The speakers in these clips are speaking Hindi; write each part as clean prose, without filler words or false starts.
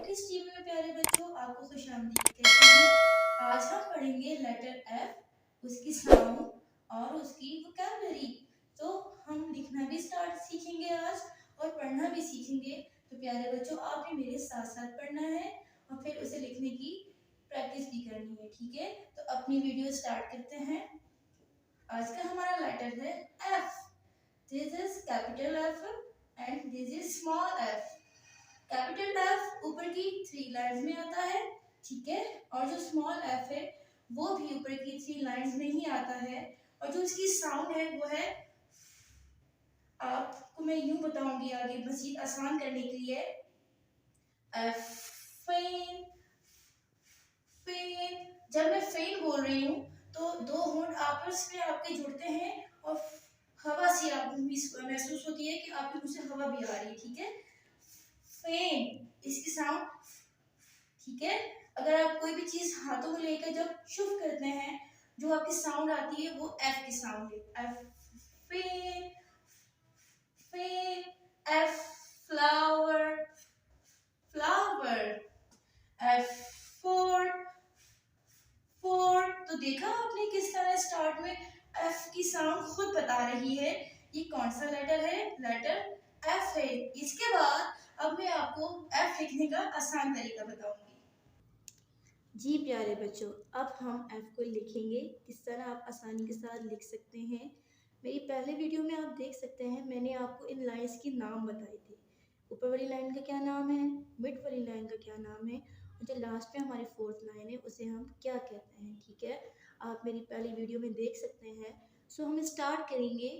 किस टीवी में प्यारे बच्चों, आपको खुशामदीद कहते हैं। आज हम पढ़ेंगे लेटर एफ, उसकी साउंड और उसकी वोकैबुलरी। तो हम लिखना भी स्टार्ट सीखेंगे आज और पढ़ना भी सीखेंगे। तो प्यारे बच्चों, आपने मेरे साथ साथ पढ़ना है और फिर उसे लिखने की प्रैक्टिस भी करनी है, ठीक है। तो अपनी वीडियो स्टार्ट करते हैं। आज का हमारा लेटर है F. This is capital F and this is small F. Capital F ऊपर की 3 लाइंस में आता है, ठीक है, और जो स्मॉल एफ है वो भी ऊपर की 3 लाइंस में ही आता है। और जो इसकी साउंड है वो है, आपको मैं यूं बताऊंगी आगे मजीद आसान करने के लिए, फेन फेन। जब मैं फेन बोल रही हूँ तो 2 होंठ आपस में आपके जुड़ते हैं और हवा से आपको महसूस होती है कि आपके मुंह से हवा भी आ रही है, ठीक है। फेन, इसकी साउंड, ठीक है। अगर आप कोई भी चीज हाथों में लेकर जब शुभ करते हैं, जो आपकी साउंड आती है वो एफ की साउंड है। F fan fan. F flower flower. F four four. तो देखा आपने किस तरह स्टार्ट में एफ की साउंड खुद बता रही है ये कौन सा लेटर है, लेटर एफ है। इसके बाद अब मैं आपको एफ लिखने का आसान तरीका बताऊंगी। जी प्यारे बच्चों, अब हम एफ को लिखेंगे किस तरह आप आसानी के साथ लिख सकते हैं। मेरी पहले वीडियो में आप देख सकते हैं, मैंने आपको इन लाइंस के नाम बताए थे। ऊपर वाली लाइन का क्या नाम है, मिड वाली लाइन का क्या नाम है, और जो लास्ट में हमारी 4th लाइन है उसे हम क्या कहते हैं, ठीक है। आप मेरी पहली वीडियो में देख सकते हैं। सो हम स्टार्ट करेंगे।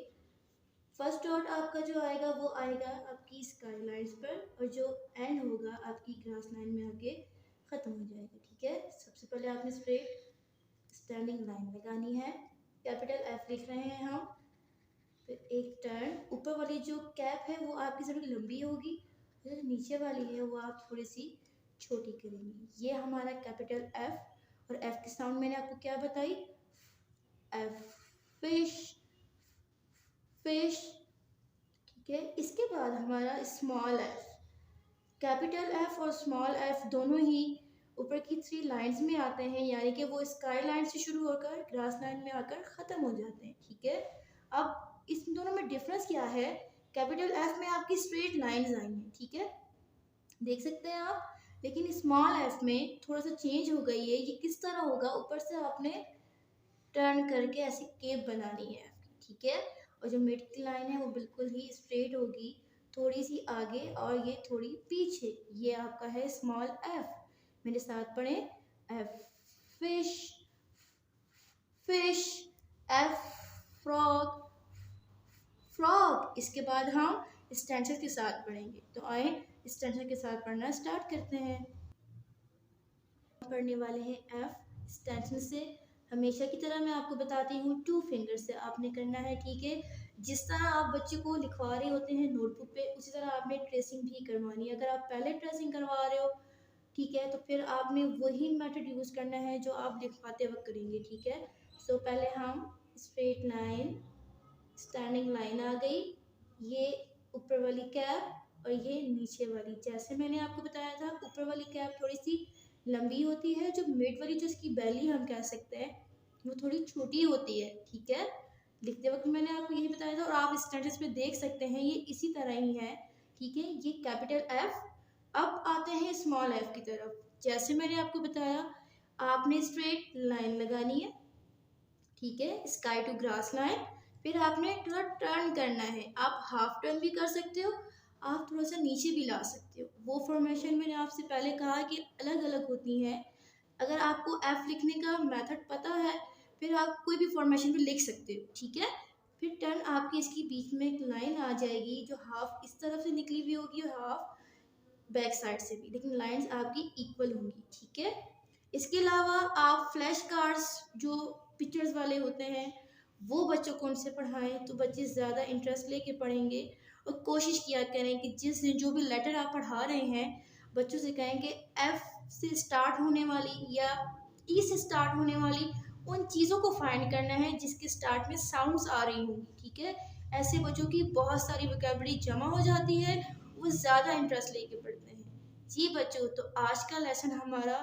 फर्स्ट डॉट आपका जो आएगा वो आएगा आपकी स्काई लाइन्स पर, और जो एंड होगा आपकी ग्रास लाइन में आके ख़त्म हो जाएगा, ठीक है। सबसे पहले आपने स्ट्रेट स्टैंडिंग लाइन लगानी है। कैपिटल एफ लिख रहे हैं हम। फिर एक टर्न, ऊपर वाली जो कैप है वो आपकी थोड़ी लंबी होगी, जो नीचे वाली है वो आप थोड़ी सी छोटी करेंगे। ये हमारा कैपिटल एफ। और एफ की साउंड मैंने आपको क्या बताई, एफ फिश फिश, ठीक है। इसके बाद हमारा स्मॉल एफ। कैपिटल एफ और स्मॉल एफ दोनों ही ऊपर की 3 लाइंस में आते हैं, यानी कि वो स्काई लाइन से शुरू होकर ग्रास लाइन में आकर ख़त्म हो जाते हैं, ठीक है। अब इस दोनों में डिफरेंस क्या है, कैपिटल एफ में आपकी स्ट्रेट लाइंस आई हैं, ठीक है, देख सकते हैं आप। लेकिन स्मॉल एफ में थोड़ा सा चेंज हो गई है। ये किस तरह होगा, ऊपर से आपने टर्न करके ऐसी केप बनानी है, ठीक है। और जो मिड की लाइन है वो बिल्कुल ही स्ट्रेट होगी, थोड़ी सी आगे और ये थोड़ी पीछे। ये आपका है स्मॉल एफ। मेरे साथ पढ़े, F fish fish. F frog frog. इसके बाद हम स्टेंसिल के साथ पढ़ेंगे। तो आए स्टेंसिल के साथ पढ़ना स्टार्ट करते हैं। पढ़ने वाले हैं एफ स्टेंसिल से। हमेशा की तरह मैं आपको बताती हूँ 2 फिंगर से आपने करना है, ठीक है। जिस तरह आप बच्चे को लिखवा रहे होते हैं नोटबुक पे, उसी तरह आपने ट्रेसिंग भी करवानी है। अगर आप पहले ट्रेसिंग करवा रहे हो, ठीक है, तो फिर आपने वही मेथड यूज़ करना है जो आप लिखवाते वक्त करेंगे, ठीक है। सो पहले हम स्ट्रेट लाइन, स्टैंडिंग लाइन आ गई, ये ऊपर वाली कैप और ये नीचे वाली। जैसे मैंने आपको बताया था, ऊपर वाली कैप थोड़ी सी लंबी होती है, जो मिड वाली जो इसकी बेली हम कह सकते हैं वो थोड़ी छोटी होती है, ठीक है। लिखते वक्त मैंने आपको यही बताया था और आप स्टेटस में देख सकते हैं ये इसी तरह ही है, ठीक है। ये कैपिटल एफ। अब आते हैं स्मॉल एफ की तरफ। जैसे मैंने आपको बताया, आपने स्ट्रेट लाइन लगानी है, ठीक है, स्काई टू ग्रास लाइन। फिर आपने थोड़ा टर्न करना है। आप हाफ टर्न भी कर सकते हो, आप थोड़ा सा नीचे भी ला सकते हो। वो फॉर्मेशन मैंने आपसे पहले कहा कि अलग अलग होती हैं। अगर आपको एफ लिखने का मेथड पता है, फिर आप कोई भी फॉर्मेशन भी लिख सकते हो, ठीक है। फिर टर्न आपकी इसकी बीच में एक लाइन आ जाएगी जो हाफ इस तरफ से निकली हुई होगी और हाफ बैक साइड से भी, लेकिन लाइंस आपकी इक्वल होंगी, ठीक है। इसके अलावा आप फ्लैश कार्ड्स जो पिक्चर्स वाले होते हैं वो बच्चों को उनसे पढ़ाएं, तो बच्चे ज़्यादा इंटरेस्ट लेके पढ़ेंगे। और कोशिश किया करें कि जिस दिन जो भी लेटर आप पढ़ा रहे हैं, बच्चों से कहें कि एफ से स्टार्ट होने वाली या ई से स्टार्ट होने वाली उन चीज़ों को फाइंड करना है जिसके स्टार्ट में साउंड्स आ रही होंगी, ठीक है। ऐसे बच्चों की बहुत सारी वोकैबुलरी जमा हो जाती है, वो ज़्यादा इंटरेस्ट लेके पढ़ते हैं। जी बच्चों, तो आज का लेसन हमारा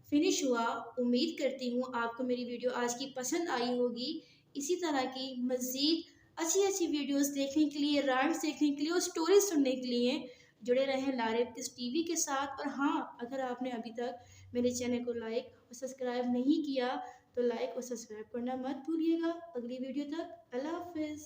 फिनिश हुआ। उम्मीद करती हूँ आपको मेरी वीडियो आज की पसंद आई होगी। इसी तरह की मज़ीद अच्छी अच्छी वीडियोस देखने के लिए, राइम्स देखने के लिए और स्टोरी सुनने के लिए जुड़े रहें लारेब्किस टीवी के साथ। और हाँ, अगर आपने अभी तक मेरे चैनल को लाइक और सब्सक्राइब नहीं किया तो लाइक और सब्सक्राइब करना मत भूलिएगा। अगली वीडियो तक अल्लाह हाफिज़।